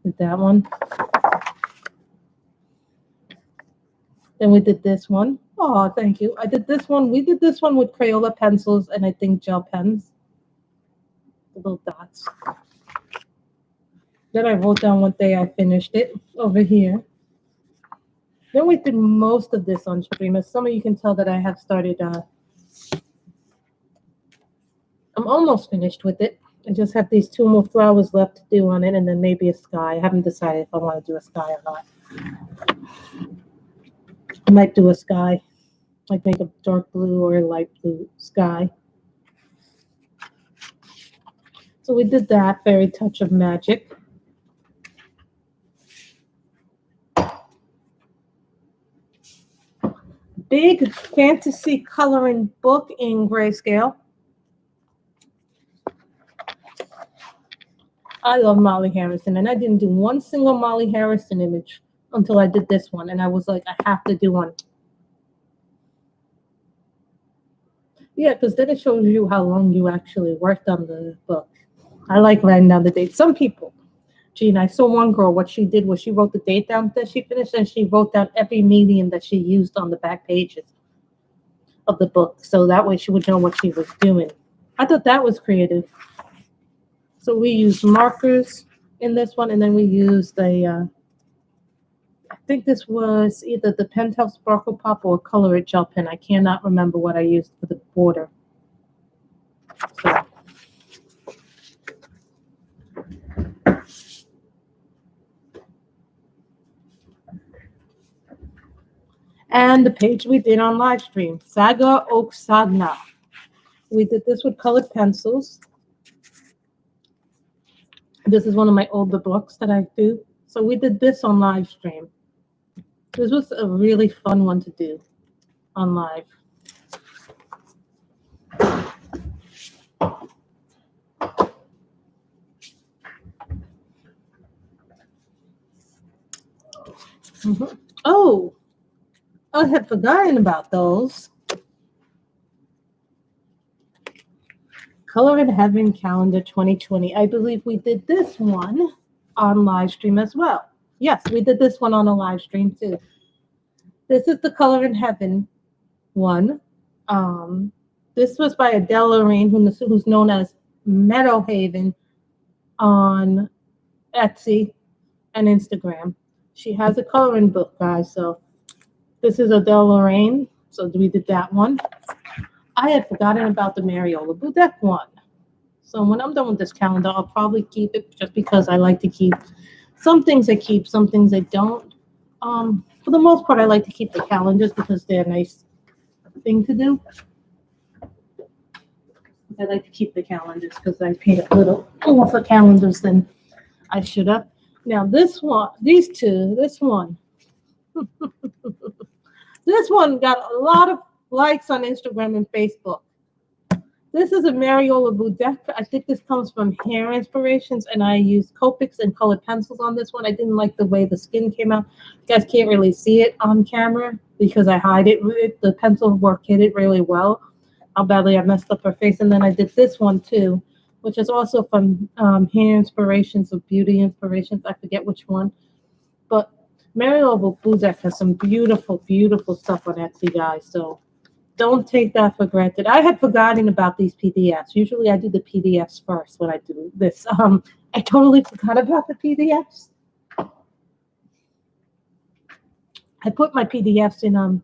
Did that one. Then we did this one. Oh, thank you. I did this one. We did this one with Crayola pencils and I think gel pens. The little dots. Then I wrote down what day I finished it over here. Then we did most of this on stream. As some of you can tell that I have started, I'm almost finished with it. I just have these 2 more flowers left to do on it and then maybe a sky. I haven't decided if I want to do a sky or not. I might do a sky, like make a dark blue or a light blue sky. So we did that, Fairy Touch of Magic. Big fantasy coloring book in grayscale. I love Molly Harrison, and I didn't do one single Molly Harrison image until I did this one, and I was like, I have to do one. Yeah, because then it shows you how long you actually worked on the book. I like writing down the date. Some people, Gene, I saw one girl, what she did was she wrote the date down that she finished, and she wrote down every medium that she used on the back pages of the book, so that way she would know what she was doing. I thought that was creative. So we used markers in this one, and then we used I think this was either the Penthouse Sparkle Pop or Color It Gel Pen. I cannot remember what I used for the border. So. And the page we did on Livestream, Saga Oak Sagna. We did this with colored pencils. This is one of my older books that I do. So we did this on Livestream. This was a really fun one to do on live. Oh, I had forgotten about those. Color in Heaven Calendar 2020. I believe we did this one on live stream as well. Yes, we did this one on a live stream too. This is the Color in Heaven one. This was by Adele Lorraine, who's known as Meadowhaven on Etsy and Instagram. She has a coloring book, guys. So this is Adele Lorraine. So we did that one. I had forgotten about the Mariola Budek one. So when I'm done with this calendar, I'll probably keep it just because I like to keep some things I keep, some things I don't. For the most part, I like to keep the calendars because they're a nice thing to do. I like to keep the calendars because I paid a little more for calendars than I should have. Now this one, these two, this one. This one got a lot of likes on Instagram and Facebook. This is a Mariola Budek. I think this comes from Hair Inspirations, and I used Copics and colored pencils on this one. I didn't like the way the skin came out. You guys can't really see it on camera because I hide it. The pencil work hid it really well. How badly I messed up her face. And then I did this one too, which is also from Hair Inspirations or Beauty Inspirations. I forget which one. But Mariola Budek has some beautiful, beautiful stuff on Etsy, guys. So don't take that for granted. I had forgotten about these PDFs. Usually I do the PDFs first when I do this. I totally forgot about the PDFs. I put my PDFs in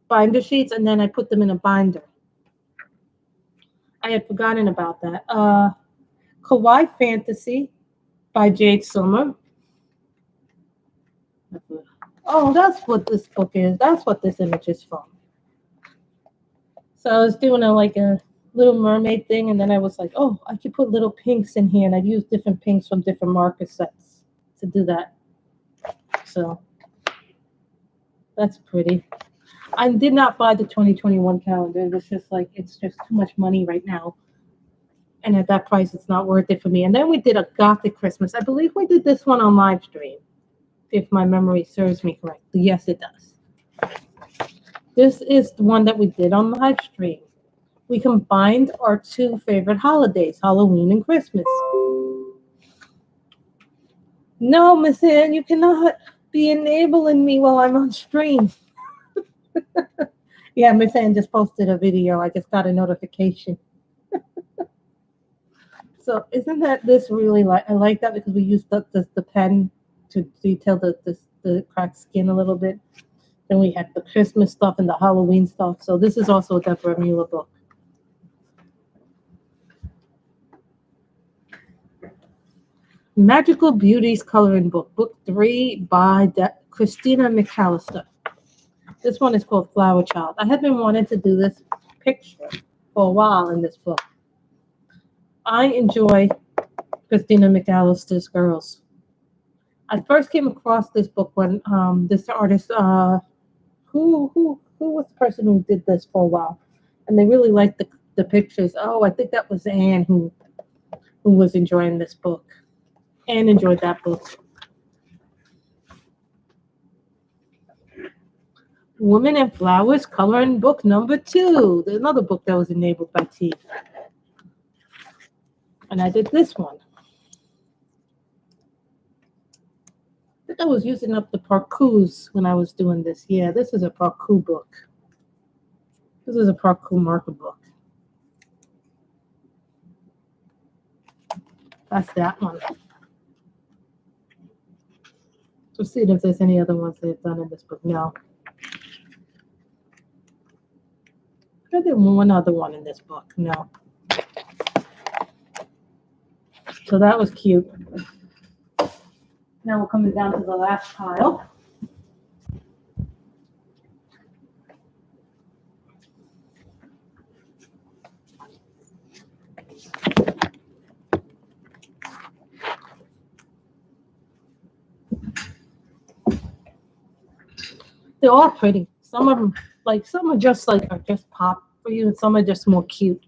binder sheets, and then I put them in a binder. I had forgotten about that. Kawaii Fantasy by Jade Summer. Oh, that's what this book is. That's what this image is from. So I was doing a Little Mermaid thing, and then I was like, oh, I could put little pinks in here, and I'd use different pinks from different marker sets to do that. So that's pretty. I did not buy the 2021 calendar. It was just like, it's just too much money right now. And at that price, it's not worth it for me. And then we did a Gothic Christmas. I believe we did this one on live stream, if my memory serves me correctly. Yes, it does. This is the one that we did on live stream. We combined our two favorite holidays, Halloween and Christmas. No, Miss Ann, you cannot be enabling me while I'm on stream. Yeah, Miss Ann just posted a video. I just got a notification. So isn't that this really I like that because we used the pen to detail the cracked skin a little bit. Then we had the Christmas stuff and the Halloween stuff. So this is also a Deborah Muller book. Magical Beauties Coloring Book, Book 3 by Christina McAllister. This one is called Flower Child. I had been wanting to do this picture for a while in this book. I enjoy Christina McAllister's girls. I first came across this book when this artist, who was the person who did this for a while, and they really liked the pictures. Oh, I think that was Anne who was enjoying this book. Anne enjoyed that book. Women and Flowers Coloring Book number 2. There's another book that was enabled by T. And I did this one. I think I was using up the parcous when I was doing this. Yeah, this is a parcous book. This is a parcous marker book. That's that one. Let's see if there's any other ones they've done in this book. No. I did one other one in this book. No. So that was cute. Now we're coming down to the last pile. They're all pretty. Some of them, some are just pop for you, and some are just more cute.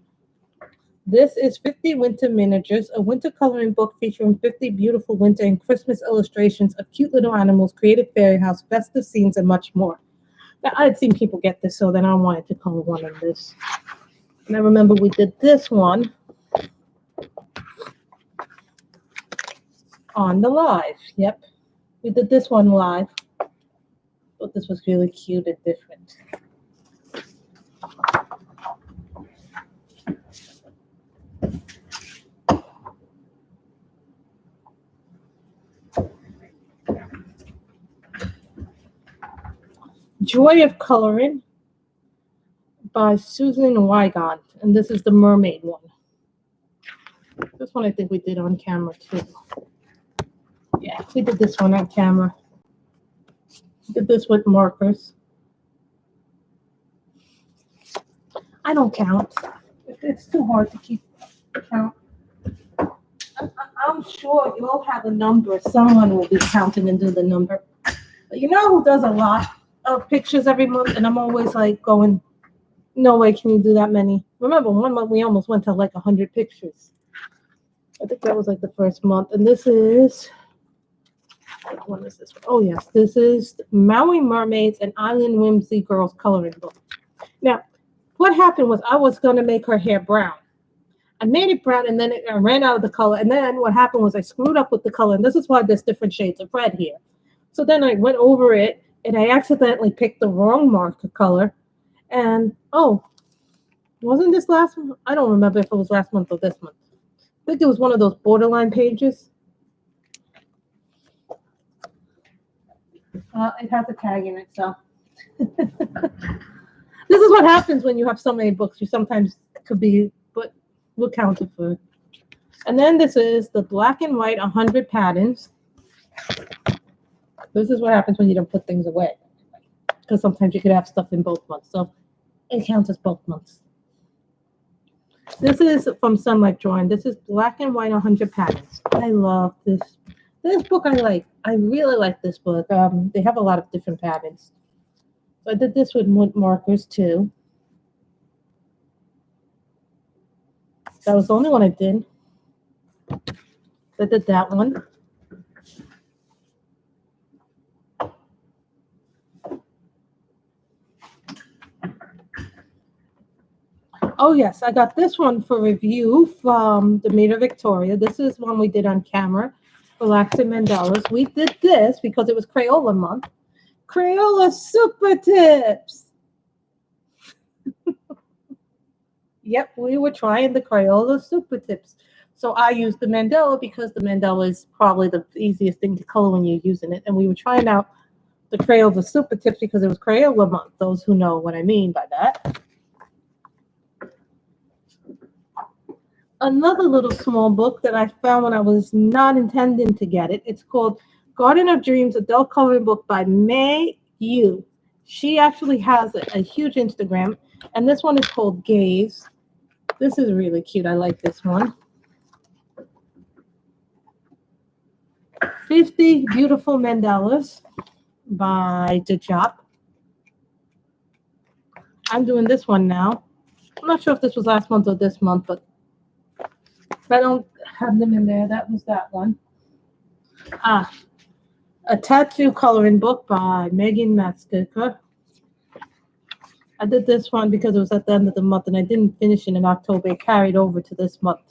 This is 50 Winter Miniatures, a winter coloring book featuring 50 beautiful winter and Christmas illustrations of cute little animals, creative fairy house, festive scenes, and much more. Now, I'd seen people get this, so then I wanted to color one of this. And I remember we did this one on the live. Yep, we did this one live. Thought this was really cute and different. Joy of Coloring by Susan Wygant, and this is the Mermaid one. This one I think we did on camera too. Yeah, we did this one on camera. Did this with markers. I don't count. It's too hard to keep count. I'm sure you'll have a number. Someone will be counting and do the number. But you know who does a lot of pictures every month? And I'm always like going, no way can you do that many. Remember, one month we almost went to 100 pictures. I think that was the first month. And this is... What is this one? Oh, yes. This is Maui Mermaids and Island Whimsy Girls Coloring Book. Now, what happened was I was going to make her hair brown. I made it brown, and then I ran out of the color. And then what happened was I screwed up with the color. And this is why there's different shades of red here. So then I went over it, and I accidentally picked the wrong marker color. And, wasn't this last month? I don't remember if it was last month or this month. I think it was one of those borderline pages. It has a tag in it, so. This is what happens when you have so many books. You sometimes could be, but we'll count it for. And then this is the black and white 100 patterns. This is what happens when you don't put things away. Because sometimes you could have stuff in both months. So it counts as both months. This is from Sunlife Drawing. This is black and white 100 patterns. I love this. This book I like. I really like this book. They have a lot of different patterns. So I did this with markers too. That was the only one I did. I did that one. Oh, yes, I got this one for review from the Mater Victoria. This is one we did on camera. Relaxing Mandalas. We did this because it was Crayola month. Crayola Super Tips. Yep, we were trying the Crayola Super Tips. So I used the mandala because the mandala is probably the easiest thing to color when you're using it. And we were trying out the Crayola Super Tips because it was Crayola month. Those who know what I mean by that. Another little small book that I found when I was not intending to get it. It's called Garden of Dreams, adult coloring book by May Yu. She actually has a huge Instagram, and this one is called Gaze. This is really cute. I like this one. 50 Beautiful Mandalas by Dejop. I'm doing this one now. I'm not sure if this was last month or this month, but I don't have them in there. That was that one. A tattoo coloring book by Megan Matskika. I did this one because it was at the end of the month, and I didn't finish it in October. It carried over to this month.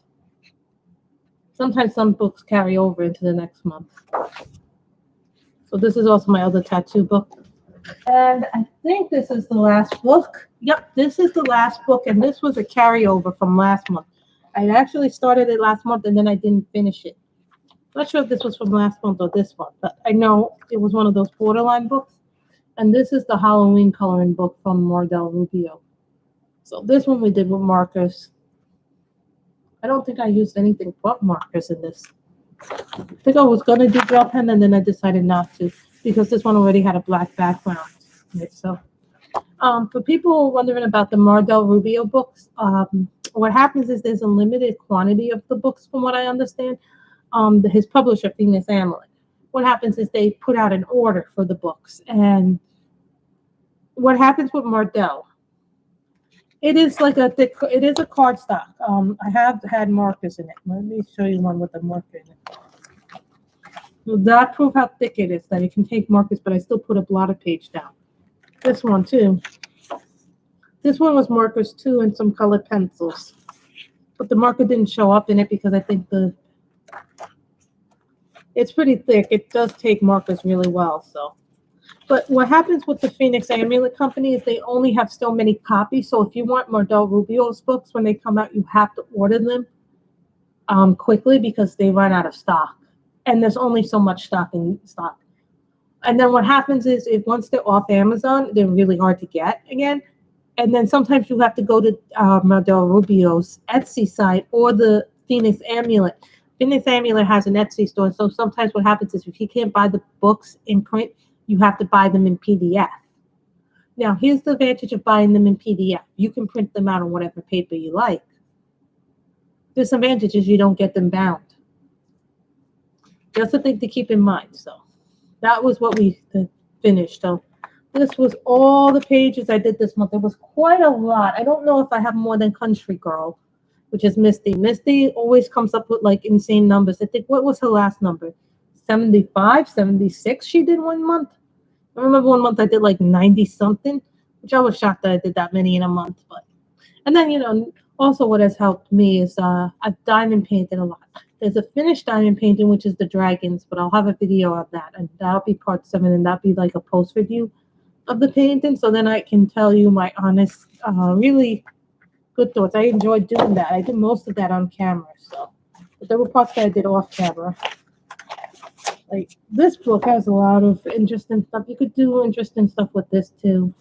Sometimes some books carry over into the next month. So this is also my other tattoo book. And I think this is the last book. Yep, this is the last book, and this was a carryover from last month. I actually started it last month, and then I didn't finish it. Not sure if this was from last month or this month, but I know it was one of those borderline books. And this is the Halloween coloring book from Mardell Rubio. So this one we did with markers. I don't think I used anything but markers in this. I think I was going to do gel pen and then I decided not to because this one already had a black background. So, for people wondering about the Mardell Rubio books, what happens is there's a limited quantity of the books from what I understand. His publisher, Phoenix Amulet. What happens is they put out an order for the books. And what happens with Mardell, it is like it is a cardstock. I have had markers in it. Let me show you one with a marker in it. Will that prove how thick it is, that it can take markers, but I still put a blotter page down. This one too. This one was markers too and some colored pencils. But the marker didn't show up in it because I think it's pretty thick. It does take markers really well. So, but what happens with the Phoenix Amulet Company is they only have so many copies. So if you want Mardell Rubio's books when they come out, you have to order them quickly because they run out of stock. And there's only so much stock in stock. And then what happens is once they're off Amazon, they're really hard to get again. And then sometimes you have to go to Mardell Rubio's Etsy site or the Phoenix Amulet. Phoenix Amulet has an Etsy store. So sometimes what happens is if you can't buy the books in print, you have to buy them in PDF. Now, here's the advantage of buying them in PDF. You can print them out on whatever paper you like. Disadvantage is you don't get them bound. Just a thing to keep in mind. So that was what we finished. So this was all the pages I did this month. It was quite a lot. I don't know if I have more than Country Girl, which is Misty. Misty always comes up with like insane numbers. I think, what was her last number? 75, 76 she did one month. I remember one month I did like 90 something, which I was shocked that I did that many in a month. But and then, also what has helped me is I've diamond painted a lot. There's a finished diamond painting, which is the dragons, but I'll have a video of that, and that'll be part 7, and that'll be like a post review of the painting. So then I can tell you my honest, really good thoughts. I enjoyed doing that. I did most of that on camera, but there were parts that I did off camera. Like this book has a lot of interesting stuff. You could do interesting stuff with this too.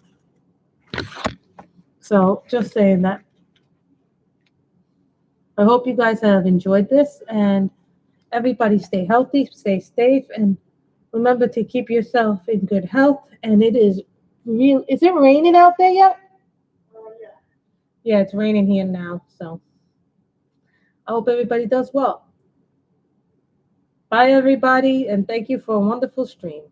So just saying that. I hope you guys have enjoyed this, and everybody stay healthy, stay safe, and remember to keep yourself in good health. And it is real. Is it raining out there yet? Yeah, it's raining here now. So I hope everybody does well. Bye, everybody, and thank you for a wonderful stream.